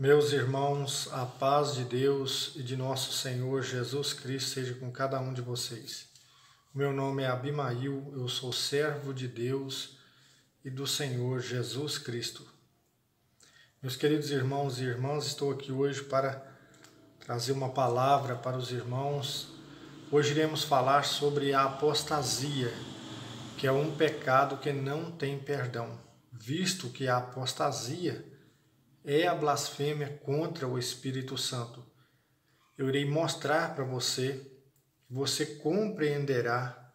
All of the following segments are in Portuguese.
Meus irmãos, a paz de Deus e de nosso Senhor Jesus Cristo seja com cada um de vocês. Meu nome é Abimail, eu sou servo de Deus e do Senhor Jesus Cristo. Meus queridos irmãos e irmãs, estou aqui hoje para trazer uma palavra para os irmãos. Hoje iremos falar sobre a apostasia, que é um pecado que não tem perdão, visto que a apostasia é a blasfêmia contra o Espírito Santo. Eu irei mostrar para você compreenderá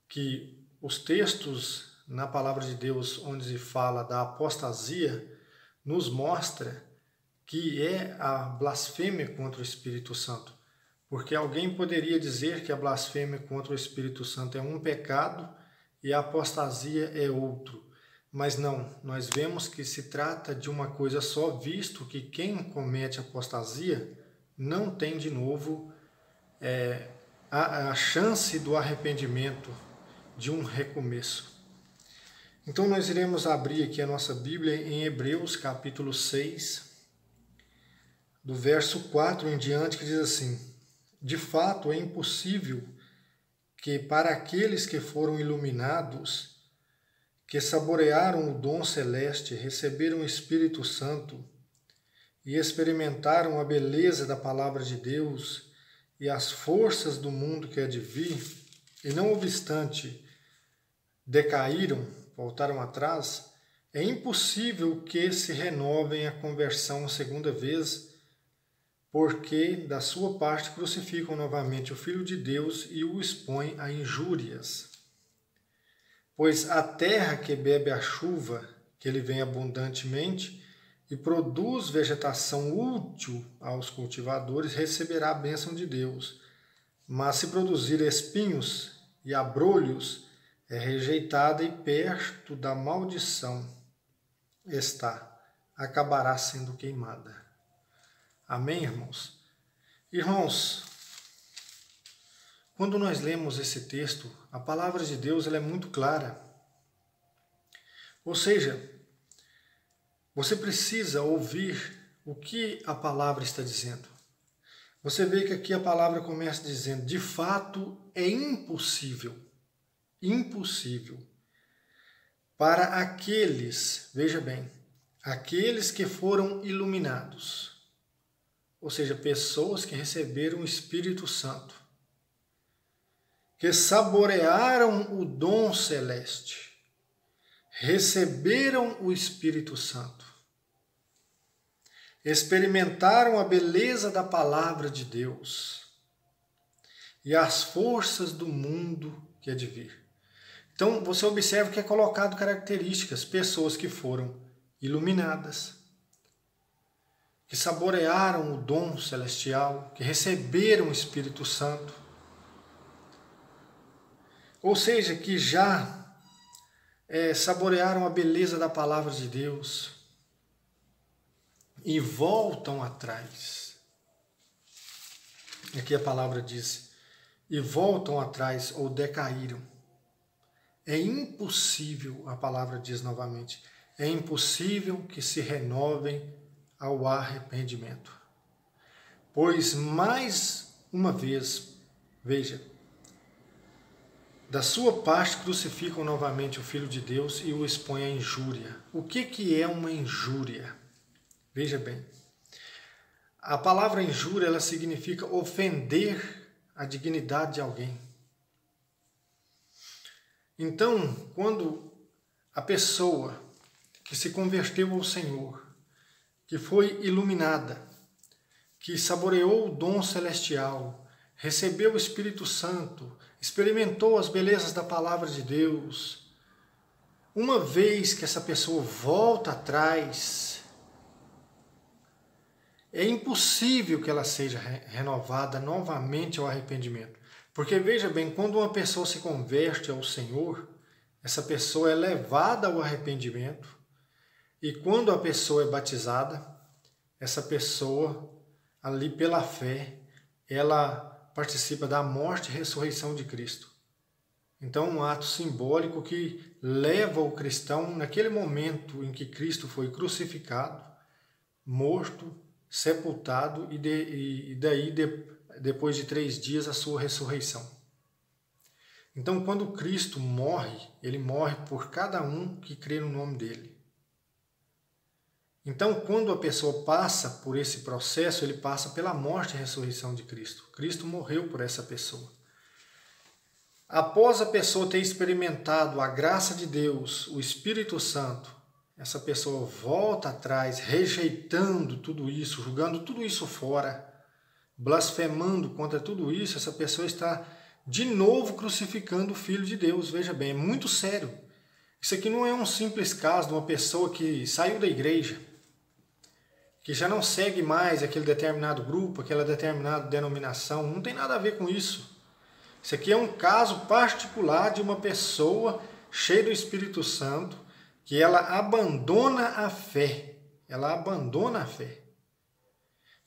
que os textos na palavra de Deus onde se fala da apostasia nos mostra que é a blasfêmia contra o Espírito Santo. Porque alguém poderia dizer que a blasfêmia contra o Espírito Santo é um pecado e a apostasia é outro. Mas não, nós vemos que se trata de uma coisa só, visto que quem comete apostasia não tem de novo a chance do arrependimento, de um recomeço. Então nós iremos abrir aqui a nossa Bíblia em Hebreus capítulo 6, do verso 4 em diante, que diz assim: de fato é impossível que para aqueles que foram iluminados, que saborearam o dom celeste, receberam o Espírito Santo e experimentaram a beleza da palavra de Deus e as forças do mundo que há de vir, e não obstante decaíram, voltaram atrás, é impossível que se renovem a conversão segunda vez, porque da sua parte crucificam novamente o Filho de Deus e o expõem a injúrias. Pois a terra que bebe a chuva, que ele vem abundantemente, e produz vegetação útil aos cultivadores, receberá a bênção de Deus. Mas se produzir espinhos e abrolhos, é rejeitada e perto da maldição está, acabará sendo queimada. Amém, irmãos? Irmãos, quando nós lemos esse texto, a palavra de Deus ela é muito clara. Ou seja, você precisa ouvir o que a palavra está dizendo. Você vê que aqui a palavra começa dizendo: de fato é impossível para aqueles, veja bem, aqueles que foram iluminados, ou seja, pessoas que receberam o Espírito Santo, que saborearam o dom celeste, receberam o Espírito Santo, experimentaram a beleza da palavra de Deus e as forças do mundo que há de vir. Então, você observa que é colocado características, pessoas que foram iluminadas, que saborearam o dom celestial, que receberam o Espírito Santo, ou seja, que já saborearam a beleza da palavra de Deus e voltam atrás. Aqui a palavra diz: e voltam atrás ou decaíram. É impossível, a palavra diz novamente, é impossível que se renovem ao arrependimento. Pois mais uma vez, veja, da sua parte crucificam novamente o Filho de Deus e o expõem à injúria. O que é uma injúria? Veja bem, a palavra injúria ela significa ofender a dignidade de alguém. Então, quando a pessoa que se converteu ao Senhor, que foi iluminada, que saboreou o dom celestial, recebeu o Espírito Santo, experimentou as belezas da palavra de Deus, uma vez que essa pessoa volta atrás, é impossível que ela seja renovada novamente ao arrependimento. Porque veja bem, quando uma pessoa se converte ao Senhor, essa pessoa é levada ao arrependimento, e quando a pessoa é batizada, essa pessoa, ali pela fé, ela participa da morte e ressurreição de Cristo. Então, um ato simbólico que leva o cristão, naquele momento em que Cristo foi crucificado, morto, sepultado e depois de 3 dias, a sua ressurreição. Então, quando Cristo morre, ele morre por cada um que crê no nome dele. Então, quando a pessoa passa por esse processo, ele passa pela morte e ressurreição de Cristo. Cristo morreu por essa pessoa. Após a pessoa ter experimentado a graça de Deus, o Espírito Santo, essa pessoa volta atrás, rejeitando tudo isso, julgando tudo isso fora, blasfemando contra tudo isso, essa pessoa está de novo crucificando o Filho de Deus. Veja bem, é muito sério. Isso aqui não é um simples caso de uma pessoa que saiu da igreja, que já não segue mais aquele determinado grupo, aquela determinada denominação. Não tem nada a ver com isso. Isso aqui é um caso particular de uma pessoa cheia do Espírito Santo, que ela abandona a fé. Ela abandona a fé.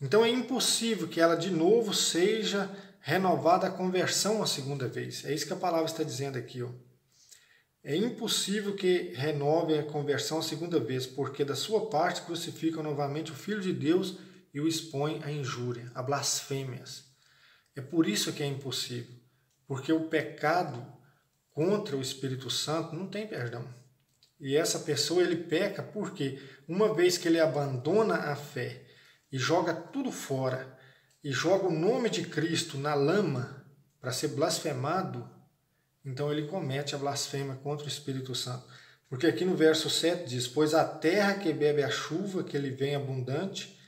Então é impossível que ela de novo seja renovada a conversão a segunda vez. É isso que a palavra está dizendo aqui, ó. É impossível que renove a conversão a segunda vez, porque da sua parte crucificam novamente o Filho de Deus e o expõem à injúria, a blasfêmias. É por isso que é impossível, porque o pecado contra o Espírito Santo não tem perdão. E essa pessoa, ele peca porque uma vez que ele abandona a fé e joga tudo fora, e joga o nome de Cristo na lama para ser blasfemado, então ele comete a blasfêmia contra o Espírito Santo. Porque aqui no verso 7 diz: pois a terra que bebe a chuva, que lhe vem abundante,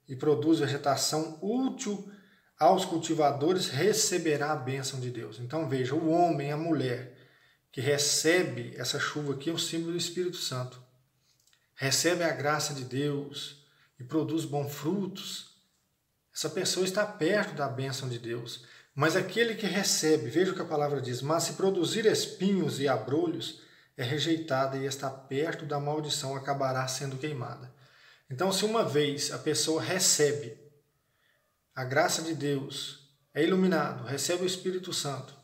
e produz vegetação útil aos cultivadores, receberá a bênção de Deus. Então veja, o homem, a mulher, que recebe essa chuva aqui é o símbolo do Espírito Santo. Recebe a graça de Deus e produz bons frutos. Essa pessoa está perto da bênção de Deus. Mas aquele que recebe, veja o que a palavra diz: mas se produzir espinhos e abrolhos, é rejeitada e está perto da maldição, acabará sendo queimada. Então, se uma vez a pessoa recebe a graça de Deus, é iluminado, recebe o Espírito Santo,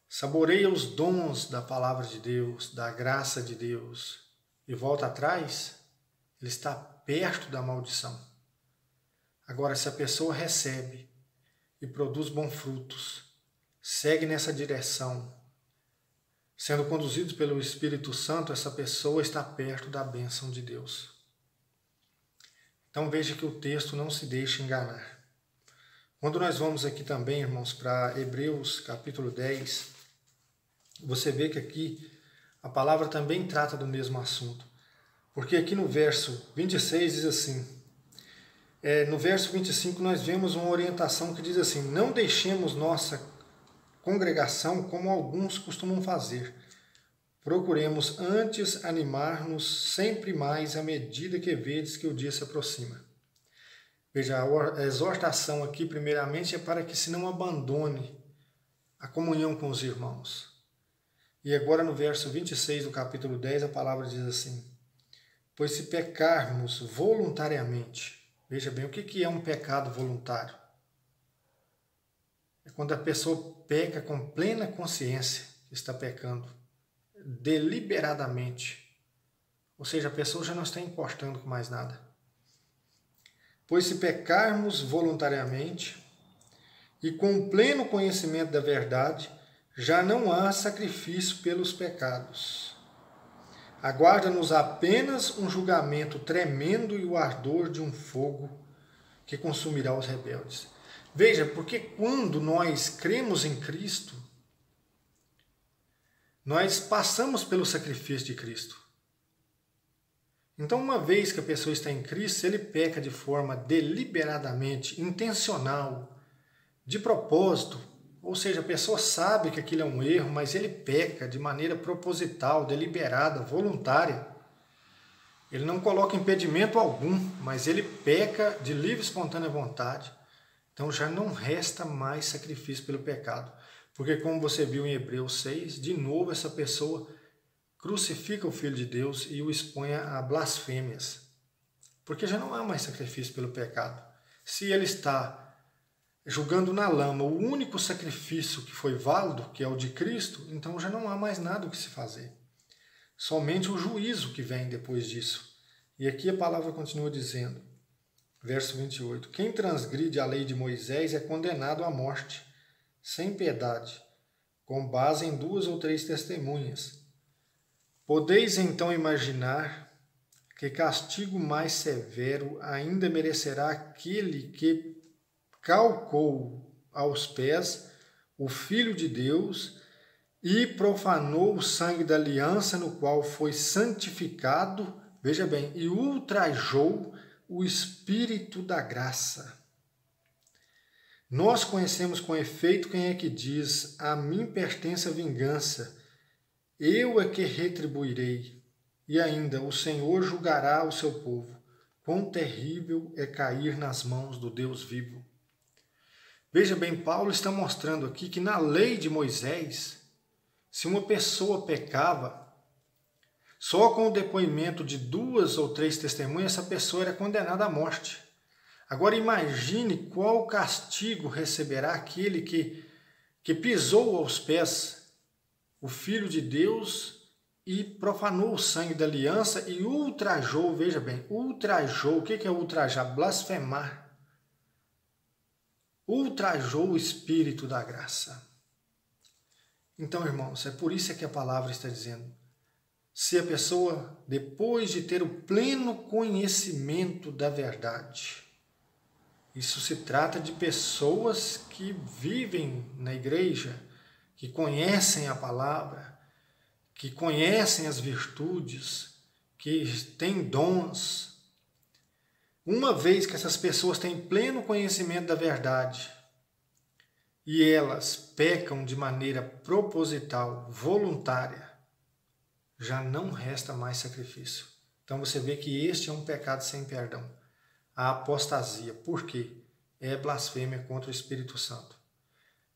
saboreia os dons da palavra de Deus, da graça de Deus, e volta atrás, ele está perto da maldição. Agora, se a pessoa recebe e produz bons frutos, segue nessa direção, sendo conduzido pelo Espírito Santo, essa pessoa está perto da bênção de Deus. Então veja que o texto não se deixa enganar. Quando nós vamos aqui também, irmãos, para Hebreus capítulo 10, você vê que aqui a palavra também trata do mesmo assunto. Porque aqui no verso 26 diz assim, no verso 25 nós vemos uma orientação que diz assim: não deixemos nossa congregação como alguns costumam fazer. Procuremos antes animar-nos sempre mais à medida que vedes que o dia se aproxima. Veja, a exortação aqui primeiramente é para que se não abandone a comunhão com os irmãos. E agora no verso 26 do capítulo 10 a palavra diz assim: pois se pecarmos voluntariamente. Veja bem, o que é um pecado voluntário? É quando a pessoa peca com plena consciência que está pecando, deliberadamente. Ou seja, a pessoa já não está importando com mais nada. Pois se pecarmos voluntariamente e com pleno conhecimento da verdade, já não há sacrifício pelos pecados. Aguarda-nos apenas um julgamento tremendo e o ardor de um fogo que consumirá os rebeldes. Veja, porque quando nós cremos em Cristo, nós passamos pelo sacrifício de Cristo. Então, uma vez que a pessoa está em Cristo, se ele peca de forma deliberadamente, intencional, de propósito, ou seja, a pessoa sabe que aquilo é um erro, mas ele peca de maneira proposital, deliberada, voluntária. Ele não coloca impedimento algum, mas ele peca de livre e espontânea vontade. Então já não resta mais sacrifício pelo pecado. Porque como você viu em Hebreus 6, de novo essa pessoa crucifica o Filho de Deus e o expõe a blasfêmias. Porque já não há mais sacrifício pelo pecado. Se ele está julgando na lama o único sacrifício que foi válido, que é o de Cristo, então já não há mais nada o que se fazer. Somente o juízo que vem depois disso. E aqui a palavra continua dizendo, verso 28, quem transgride a lei de Moisés é condenado à morte, sem piedade, com base em 2 ou 3 testemunhas. Podeis então imaginar que castigo mais severo ainda merecerá aquele que calcou aos pés o Filho de Deus e profanou o sangue da aliança no qual foi santificado, veja bem, e ultrajou o Espírito da graça. Nós conhecemos com efeito quem é que diz, a mim pertence a vingança, eu é que retribuirei. E ainda, o Senhor julgará o seu povo. Quão terrível é cair nas mãos do Deus vivo. Veja bem, Paulo está mostrando aqui que na lei de Moisés, se uma pessoa pecava, só com o depoimento de 2 ou 3 testemunhas, essa pessoa era condenada à morte. Agora imagine qual castigo receberá aquele que pisou aos pés o Filho de Deus e profanou o sangue da aliança e ultrajou, veja bem, ultrajou, o que é ultrajar? Blasfemar. Ultrajou o Espírito da graça. Então, irmãos, é por isso que a palavra está dizendo, se a pessoa, depois de ter o pleno conhecimento da verdade, isso se trata de pessoas que vivem na igreja, que conhecem a palavra, que conhecem as virtudes, que têm dons. Uma vez que essas pessoas têm pleno conhecimento da verdade e elas pecam de maneira proposital, voluntária, já não resta mais sacrifício. Então você vê que este é um pecado sem perdão. A apostasia. Por quê? É blasfêmia contra o Espírito Santo.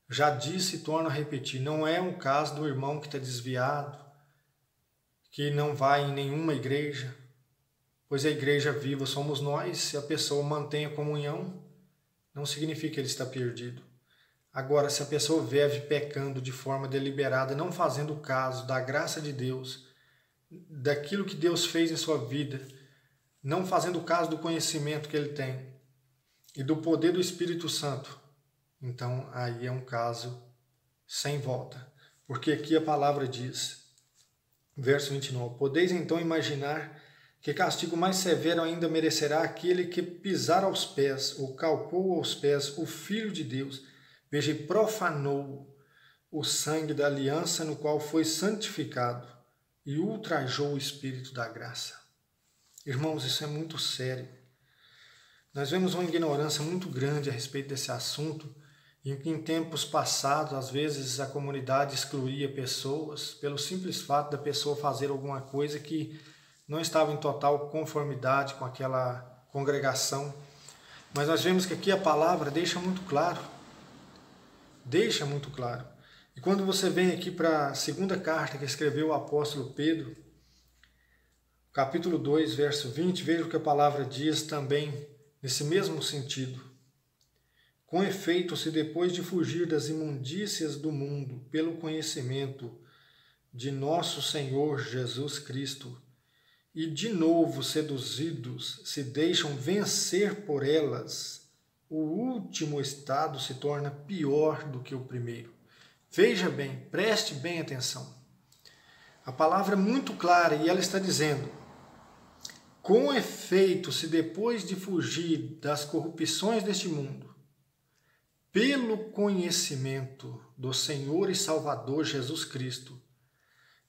Já disse e torno a repetir, não é um caso do irmão que está desviado, que não vai em nenhuma igreja, pois a igreja viva somos nós. Se a pessoa mantém a comunhão, não significa que ele está perdido. Agora, se a pessoa vive pecando de forma deliberada, não fazendo caso da graça de Deus, daquilo que Deus fez em sua vida, não fazendo caso do conhecimento que ele tem e do poder do Espírito Santo, então aí é um caso sem volta. Porque aqui a palavra diz, verso 29, podeis então imaginar que castigo mais severo ainda merecerá aquele que pisar aos pés, ou calcou aos pés, o Filho de Deus, veja, e profanou o sangue da aliança no qual foi santificado e ultrajou o Espírito da graça. Irmãos, isso é muito sério. Nós vemos uma ignorância muito grande a respeito desse assunto, em que em tempos passados, às vezes, a comunidade excluía pessoas pelo simples fato da pessoa fazer alguma coisa que não estava em total conformidade com aquela congregação. Mas nós vemos que aqui a palavra deixa muito claro. Deixa muito claro. E quando você vem aqui para a segunda carta que escreveu o apóstolo Pedro, capítulo 2, verso 20, veja o que a palavra diz também nesse mesmo sentido. Com efeito, se depois de fugir das imundícias do mundo pelo conhecimento de nosso Senhor Jesus Cristo, e de novo seduzidos se deixam vencer por elas, o último estado se torna pior do que o primeiro. Veja bem, preste bem atenção. A palavra é muito clara e ela está dizendo, com efeito, se depois de fugir das corrupções deste mundo, pelo conhecimento do Senhor e Salvador Jesus Cristo,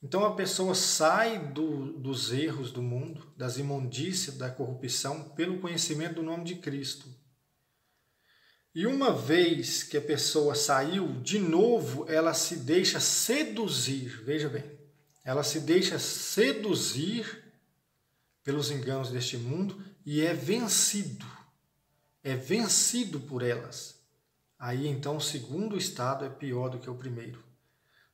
então a pessoa sai dos erros do mundo, das imundícias, da corrupção, pelo conhecimento do nome de Cristo. E uma vez que a pessoa saiu, de novo ela se deixa seduzir, veja bem, ela se deixa seduzir pelos enganos deste mundo e é vencido por elas. Aí então o segundo estado é pior do que o primeiro.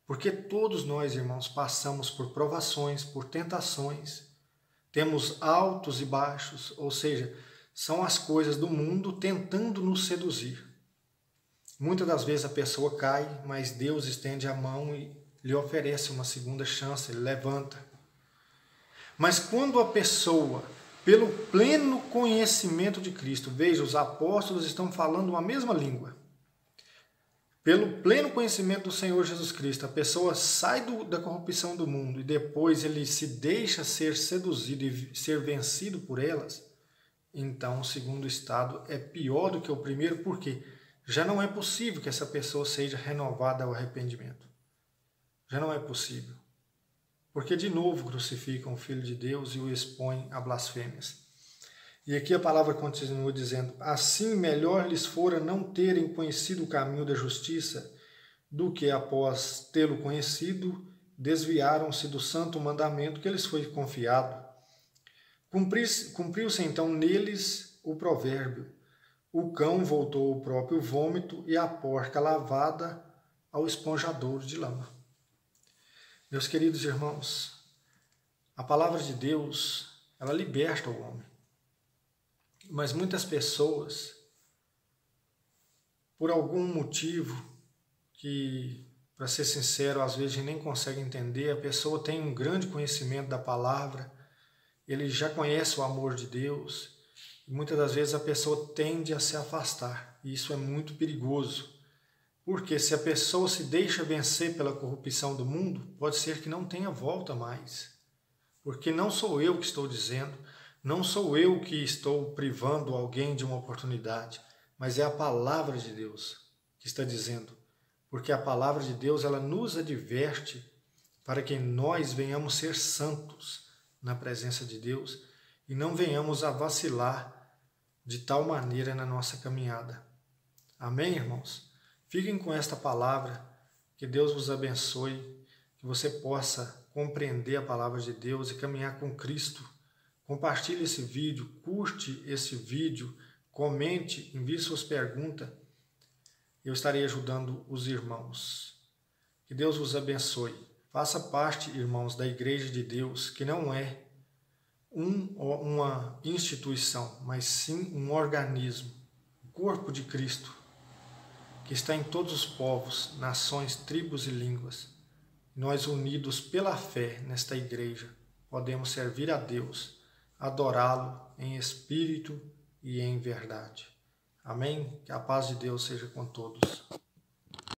Porque todos nós, irmãos, passamos por provações, por tentações, temos altos e baixos, ou seja, são as coisas do mundo tentando nos seduzir. Muitas das vezes a pessoa cai, mas Deus estende a mão e lhe oferece uma segunda chance, ele levanta. Mas quando a pessoa pelo pleno conhecimento de Cristo. Veja, os apóstolos estão falando uma mesma língua. Pelo pleno conhecimento do Senhor Jesus Cristo, a pessoa sai da corrupção do mundo e depois ele se deixa ser seduzido e ser vencido por elas. Então, o segundo estado é pior do que o primeiro, porque já não é possível que essa pessoa seja renovada ao arrependimento. Já não é possível. Porque de novo crucificam o Filho de Deus e o expõem a blasfêmias. E aqui a palavra continua dizendo: assim melhor lhes fora não terem conhecido o caminho da justiça, do que após tê-lo conhecido, desviaram-se do santo mandamento que lhes foi confiado. Cumpriu-se então neles o provérbio: o cão voltou ao próprio vômito e a porca lavada ao esponjadouro de lama. Meus queridos irmãos, a palavra de Deus, ela liberta o homem. Mas muitas pessoas, por algum motivo que, para ser sincero, às vezes nem consegue entender, a pessoa tem um grande conhecimento da palavra, ele já conhece o amor de Deus, e muitas das vezes a pessoa tende a se afastar, e isso é muito perigoso, porque se a pessoa se deixa vencer pela corrupção do mundo, pode ser que não tenha volta mais, porque não sou eu que estou dizendo, não sou eu que estou privando alguém de uma oportunidade, mas é a palavra de Deus que está dizendo. Porque a palavra de Deus, ela nos adverte para que nós venhamos ser santos na presença de Deus e não venhamos a vacilar de tal maneira na nossa caminhada. Amém, irmãos? Fiquem com esta palavra, que Deus vos abençoe, que você possa compreender a palavra de Deus e caminhar com Cristo. Compartilhe esse vídeo, curte esse vídeo, comente, envie suas perguntas. Eu estarei ajudando os irmãos. Que Deus vos abençoe. Faça parte, irmãos, da Igreja de Deus, que não é uma instituição, mas sim um organismo, o corpo de Cristo, que está em todos os povos, nações, tribos e línguas. Nós, unidos pela fé nesta igreja, podemos servir a Deus, adorá-lo em espírito e em verdade. Amém? Que a paz de Deus seja com todos.